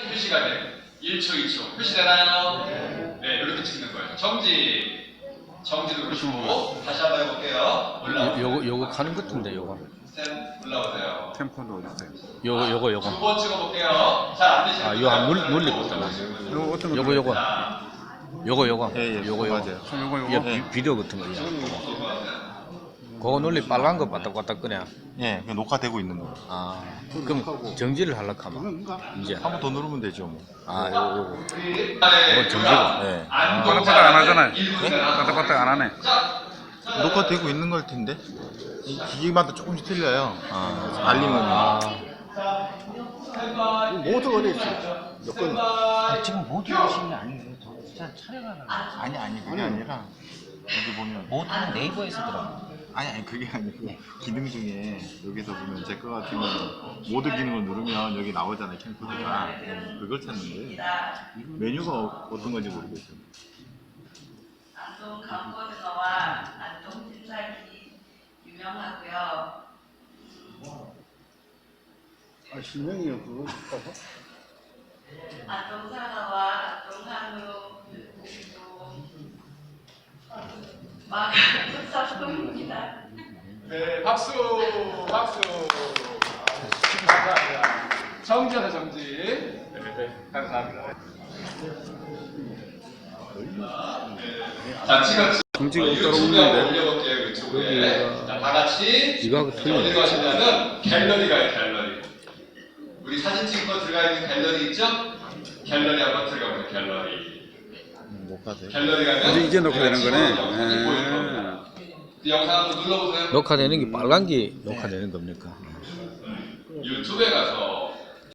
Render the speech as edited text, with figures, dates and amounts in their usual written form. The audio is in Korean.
표시가 돼. 1초, 2초. 표시되나요? 네, 이렇게 찍는 거예요. 정지도 그러시고. 다시 한번 해볼게요. 올라오세요. 요거 가는 것인데 요거. 스텝 올라오세요. 템포도 어딨어요? 요거. 두 번 찍어볼게요. 잘 안 되시는 아, 요거 눌리거든. 요거 어떤 거? 요거. 요거 예, 맞아요. 이거 비디오 같은 거야. 그거 눌리 빨간 거 바닥바닥 끄냐? 예, 그냥 녹화되고 있는 거. 아, 그럼 정지를 하려고 하면 이제 한 번 더 누르면 되죠, 뭐. 아, 요거 정지고. 예. 바닥바닥 안 하잖아요. 바닥바닥 안 하네. 녹화되고 있는 걸 텐데. 이 기기마다 조금씩 틀려요. 알림은. 모두 어디 있어요? 여권. 지금 모두 하시는 게 아니에요. 진짜 촬영하는 거. 아니, 그게 아니라. 여기 보면. 모두는 네이버에서 들어요. 아니, 그게 아니고. 기능 중에 여기서 보면 제 거 같은 경우는 모드 기능을 누르면 여기 나오잖아요, 캠코더가. 그걸 찾는데. 메뉴가 어떤 건지 모르겠어요. 안동 강보드거와 안동 진사기 유명하고요. 아, 실명이요, 그거. 안동 사과와 안동 한우 그리고 마가국 사포입니다. 네, 박수. 감사합니다. 정지하자, 정지. 네, 감사합니다. 자, 지금 정지가 유튜브에 없다고 올려볼게요, 유튜브에. 자, 다 같이 이거 틀리네. 어디 가시냐면 갤러리가요, 갤러리. 우리 사진 찍은 거 들어가 있는 갤러리 있죠? 갤러리 한번 들어가 보세요, 갤러리. 녹화돼. 갤러리 가면 이제 녹화되는 거네. 영상이 보이는 겁니다. 그 영상 한번 눌러보세요. 녹화되는 게 빨간 게 녹화되는 겁니까? 유튜브에 가서